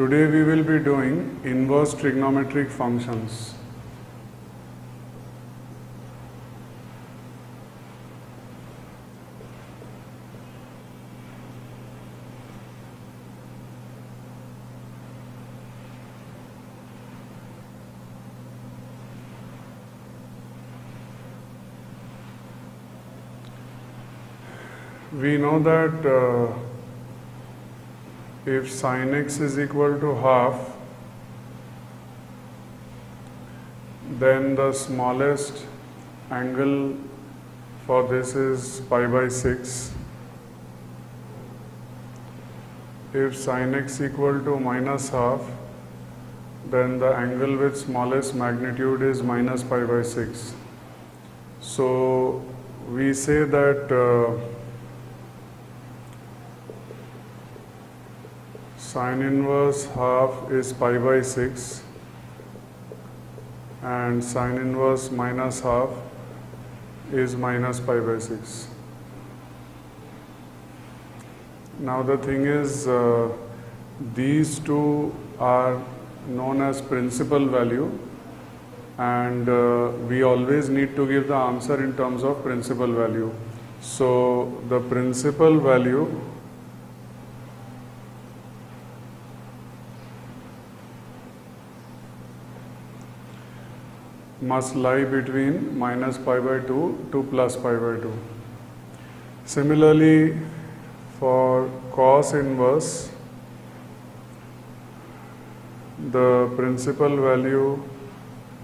Today we will be doing inverse trigonometric functions. We know that if sin x is equal to half, then the smallest angle for this is pi by 6. If sin x equal to minus half, then the angle with smallest magnitude is minus pi by 6. So we say that sin inverse half is pi by 6 and sin inverse minus half is minus pi by 6. Now the thing is, these two are known as principal value, and we always need to give the answer in terms of principal value. So the principal value must lie between minus pi by 2 to plus pi by 2. Similarly, for cos inverse, the principal value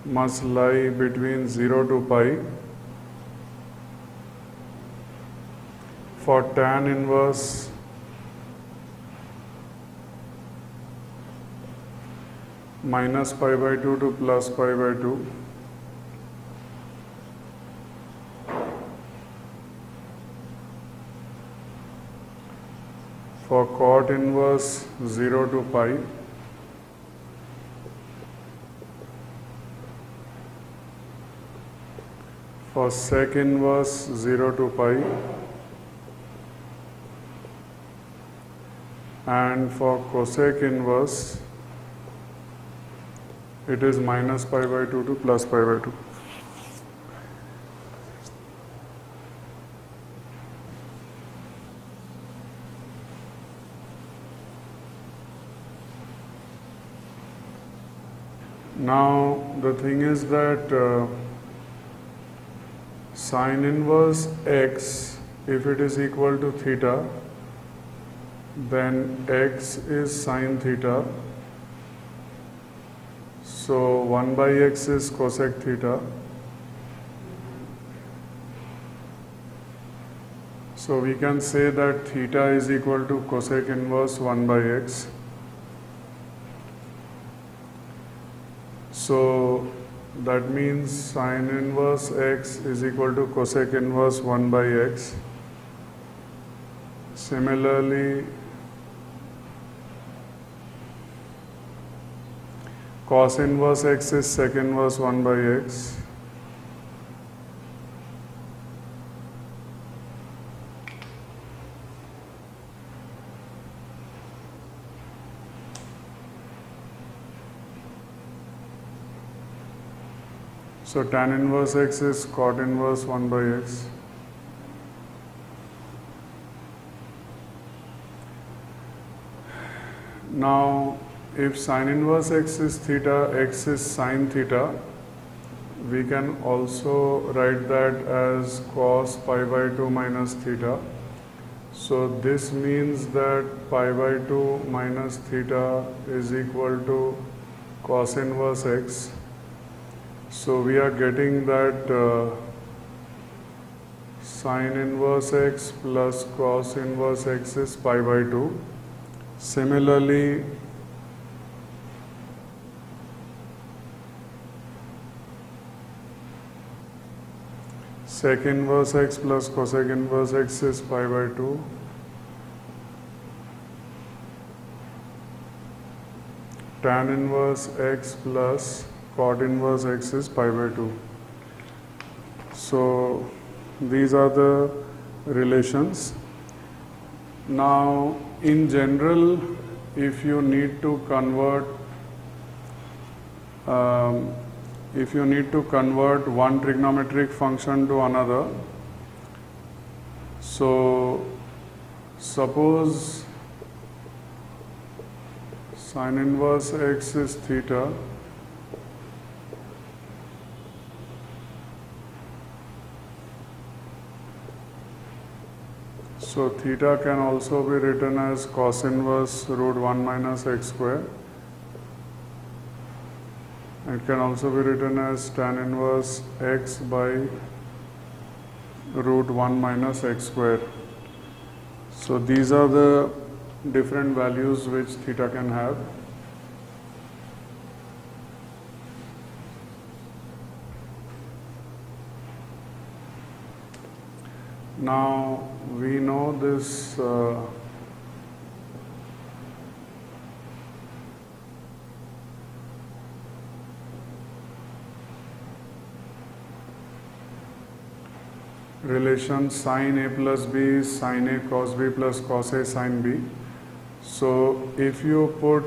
must lie between 0 to pi. For tan inverse, minus pi by 2 to plus pi by 2. For cot inverse, 0 to pi. For sec inverse, 0 to pi. And for cosec inverse, it is minus pi by 2 to plus pi by 2. Now the thing is that sin inverse x, if it is equal to theta, then x is sin theta. So 1 by x is cosec theta. So we can say that theta is equal to cosec inverse 1 by x. So that means sin inverse x is equal to cosec inverse 1 by x. Similarly, cos inverse x is sec inverse 1 by x. So tan inverse x is cot inverse 1 by x. Now, if sin inverse x is theta, x is sin theta, we can also write that as cos pi by 2 minus theta. So this means that pi by 2 minus theta is equal to cos inverse x. So we are getting that sin inverse x plus cos inverse x is pi by 2. Similarly, sec inverse x plus cosec inverse x is pi by 2. Tan inverse x plus cot inverse x is pi by 2. So these are the relations. Now in general, if you need to convert one trigonometric function to another, so suppose sin inverse x is theta, so theta can also be written as cos inverse root 1 minus x square. It can also be written as tan inverse x by root 1 minus x square. So these are the different values which theta can have. Now we know this relation sin A plus B is sin A cos B plus cos A sin B. So if you put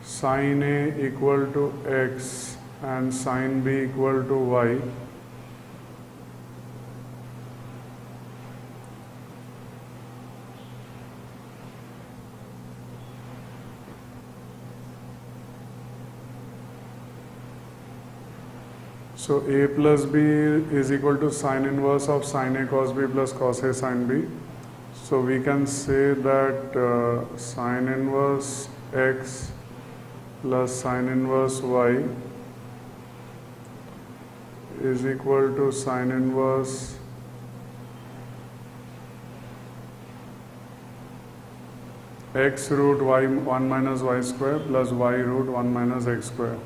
sin A equal to x and sin B equal to y, so A plus B is equal to sin inverse of sin A cos B plus cos A sin B. So we can say that sin inverse x plus sin inverse y is equal to sin inverse x root y 1 minus y square plus y root 1 minus x square.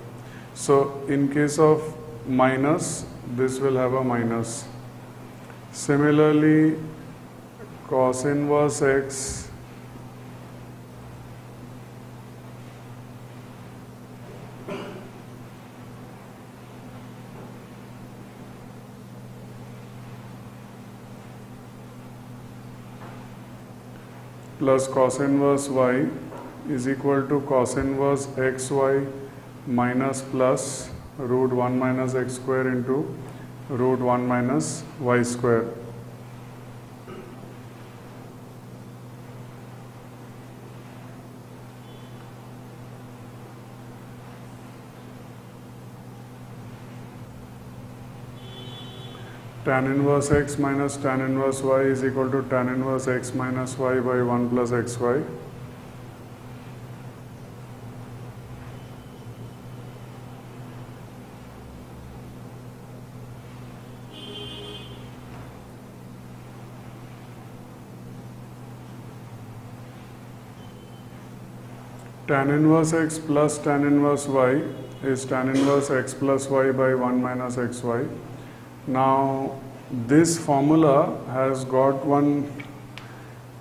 So in case of minus, this will have a minus. Similarly, cos inverse x plus cos inverse y is equal to cos inverse xy minus plus root 1 minus x square into root 1 minus y square. Tan inverse x minus tan inverse y is equal to tan inverse x minus y by 1 plus xy. Tan inverse x plus tan inverse y is tan inverse x plus y by 1 minus xy. Now this formula has got one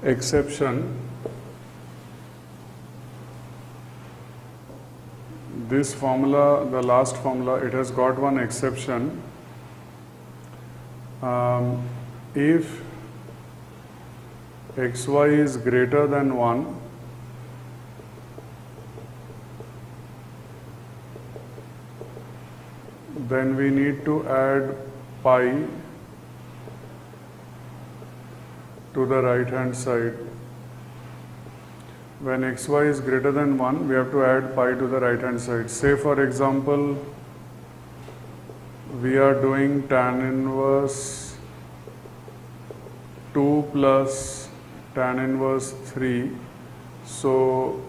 exception. This formula, the last formula, it has got one exception. If xy is greater than 1, then we need to add pi to the right hand side. When xy is greater than 1, we have to add pi to the right hand side. Say for example, we are doing tan inverse 2 plus tan inverse 3. So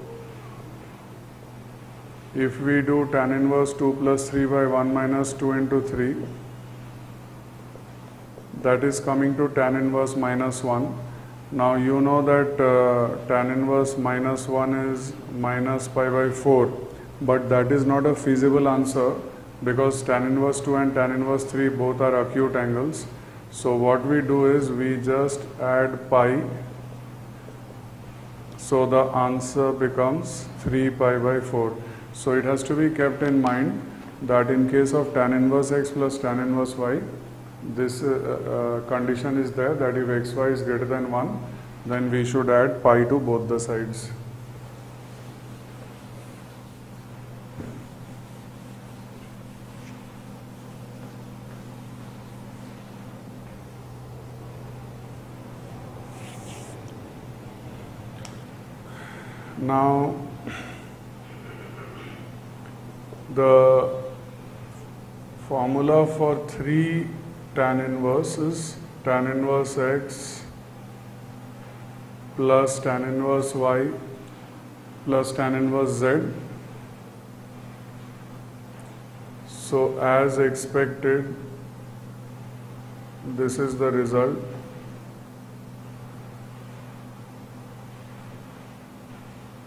if we do tan inverse 2 plus 3 by 1 minus 2 into 3, that is coming to tan inverse minus 1. Now you know that tan inverse minus 1 is minus pi by 4, but that is not a feasible answer because tan inverse 2 and tan inverse 3 both are acute angles. So what we do is we just add pi, so the answer becomes 3 pi by 4. So it has to be kept in mind that in case of tan inverse x plus tan inverse y, this condition is there that if xy is greater than 1, then we should add pi to both the sides. Now, the formula for 3 tan inverse is tan inverse x plus tan inverse y plus tan inverse z. So as expected, this is the result.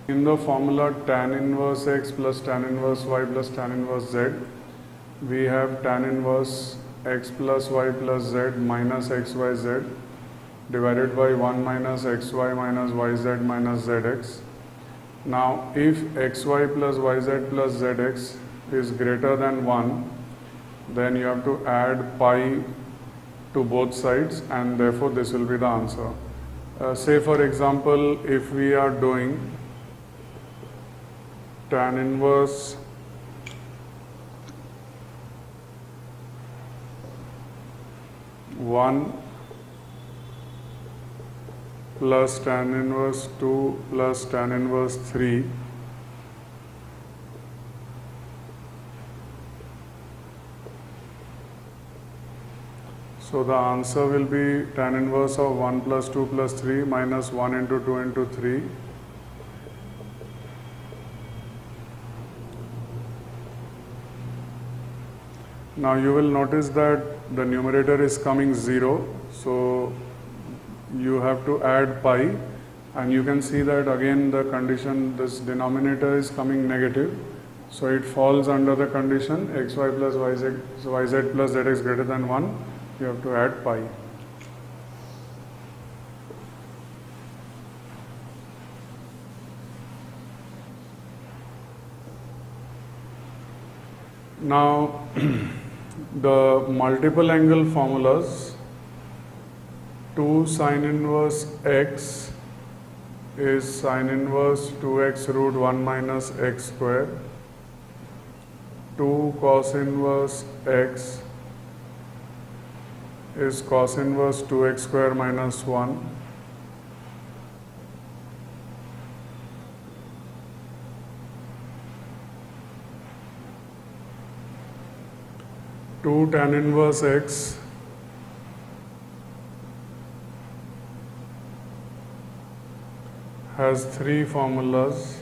In the formula tan inverse x plus tan inverse y plus tan inverse z, we have tan inverse x plus y plus z minus xyz divided by 1 minus xy minus yz minus zx. Now, if xy plus yz plus zx is greater than 1, then you have to add pi to both sides, and therefore this will be the answer. Say for example, if we are doing tan inverse one plus tan inverse 2 plus tan inverse 3, so the answer will be tan inverse of 1 plus 2 plus 3 minus 1 into 2 into 3. Now you will notice that the numerator is coming 0, so you have to add pi, and you can see that again the condition, this denominator is coming negative, so it falls under the condition xy plus yz plus zx greater than 1, you have to add pi. Now the multiple angle formulas, 2 sin inverse x is sin inverse 2x root 1 minus x square, 2 cos inverse x is cos inverse 2x square minus 1, two tan inverse x has 3 formulas.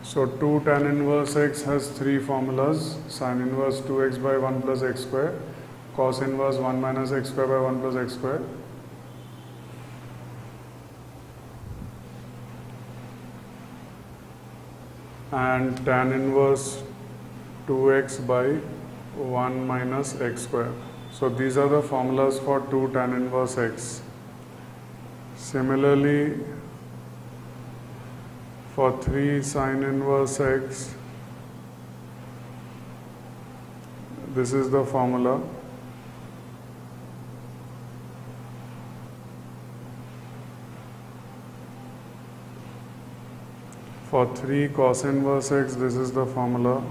So 2 tan inverse x has 3 formulas: sin inverse 2x by 1 plus x square, cos inverse 1 minus x square by 1 plus x square, and tan inverse 2x by 1 minus x square. So these are the formulas for 2 tan inverse x. Similarly, for 3 sin inverse x, this is the formula. For 3 cos inverse x, this is the formula.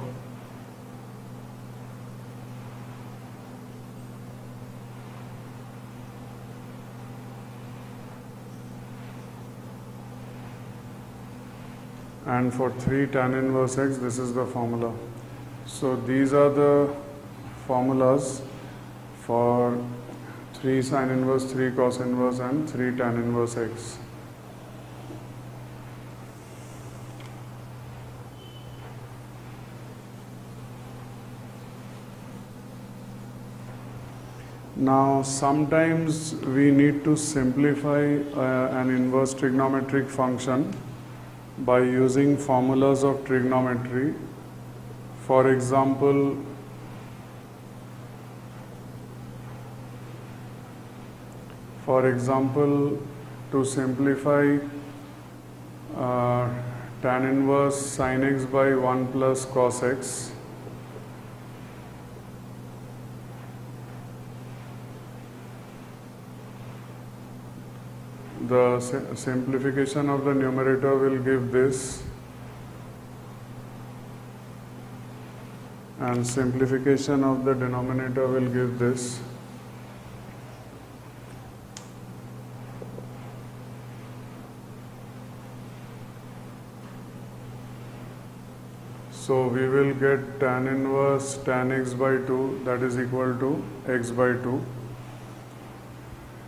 And for 3 tan inverse x, this is the formula. So these are the formulas for 3 sin inverse, 3 cos inverse, and 3 tan inverse x. Now, sometimes we need to simplify an inverse trigonometric function by using formulas of trigonometry. For example, to simplify tan inverse sin x by 1 plus cos x, the simplification of the numerator will give this, and simplification of the denominator will give this. So we will get tan inverse tan x by 2, that is equal to x by 2.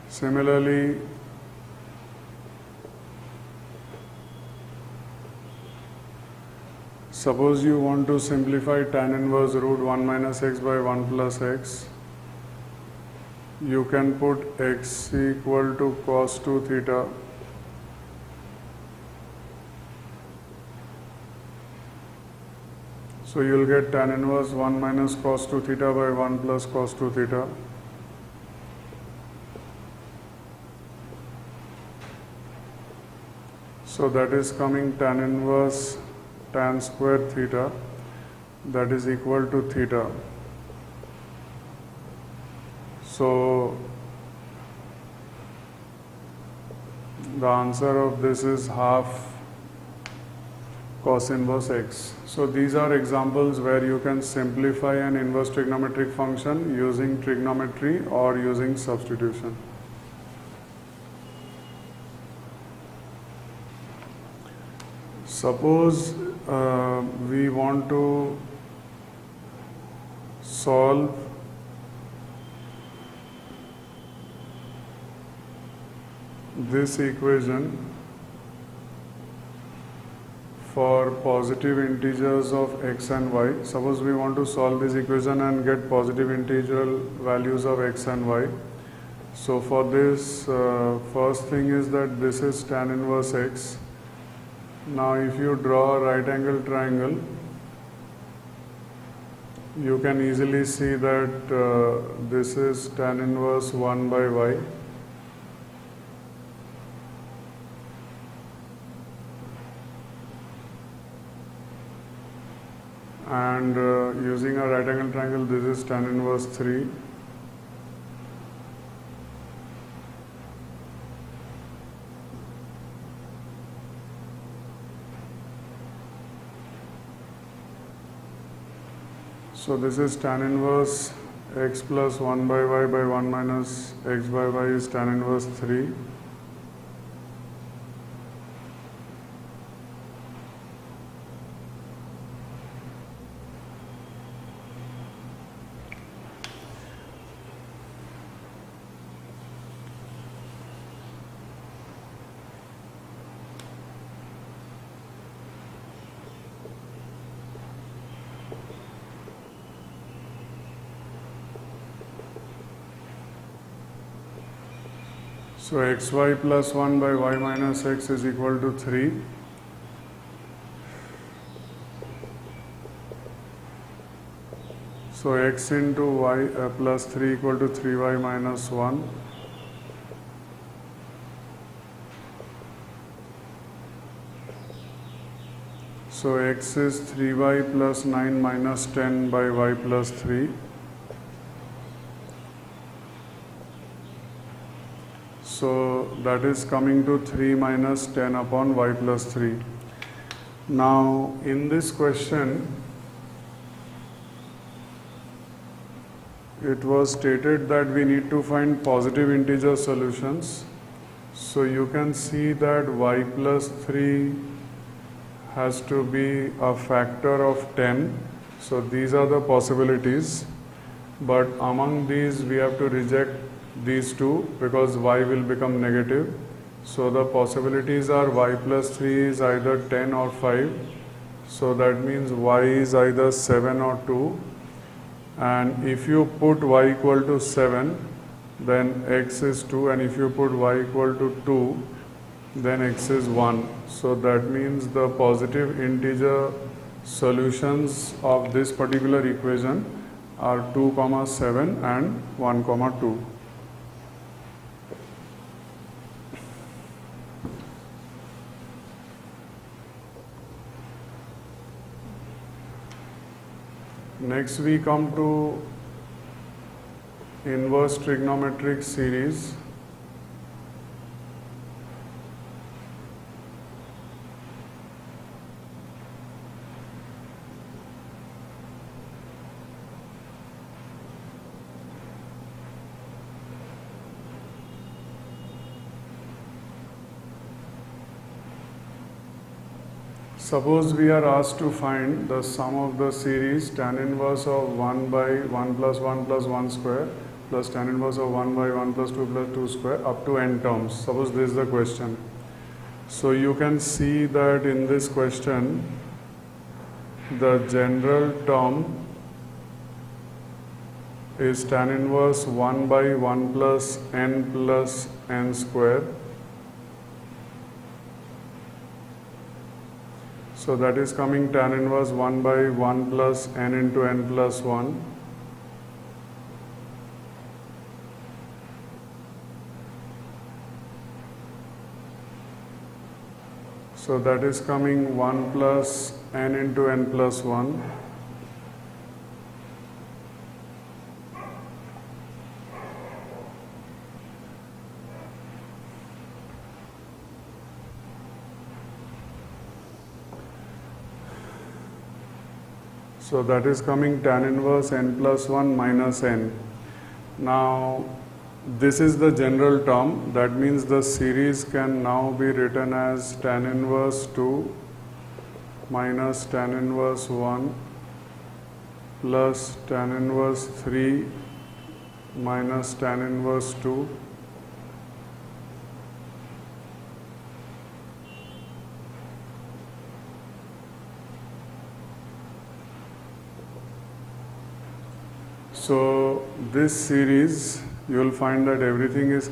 Similarly, suppose you want to simplify tan inverse root 1 minus x by 1 plus x. You can put x equal to cos 2 theta. So you will get tan inverse 1 minus cos 2 theta by 1 plus cos 2 theta. So that is coming tan inverse tan square theta, that is equal to theta. So the answer of this is half cos inverse x. So these are examples where you can simplify an inverse trigonometric function using trigonometry or using substitution. Suppose we want to solve this equation for positive integers of x and y. Suppose we want to solve this equation and get positive integral values of x and y. So for this, first thing is that this is tan inverse x. Now if you draw a right angle triangle, you can easily see that this is tan inverse 1 by y. And using a right angle triangle, this is tan inverse 3. So this is tan inverse x plus 1 by y by 1 minus x by y is tan inverse 3. So xy plus 1 by y minus x is equal to 3. So x into y plus 3 equal to 3y minus 1. So x is 3y plus 9 minus 10 by y plus 3. So that is coming to 3 minus 10 upon y plus 3. Now in this question, it was stated that we need to find positive integer solutions. So you can see that y plus 3 has to be a factor of 10. So these are the possibilities. But among these we have to reject these two because y will become negative. So the possibilities are y plus 3 is either 10 or 5. So that means y is either 7 or 2. And if you put y equal to 7, then x is 2. And if you put y equal to 2, then x is 1. So that means the positive integer solutions of this particular equation are 2, 7 and 1, 2. Next we come to inverse trigonometric series. Suppose we are asked to find the sum of the series tan inverse of 1 by 1 plus 1 plus 1 square plus tan inverse of 1 by 1 plus 2 square up to n terms. Suppose this is the question. So you can see that in this question, the general term is tan inverse 1 by 1 plus n square. So that is coming tan inverse 1 by 1 plus n into n plus 1. So that is coming 1 plus n into n plus 1. So that is coming tan inverse n plus 1 minus n. Now this is the general term. That means the series can now be written as tan inverse 2 minus tan inverse 1 plus tan inverse 3 minus tan inverse 2. So this series, you will find that everything is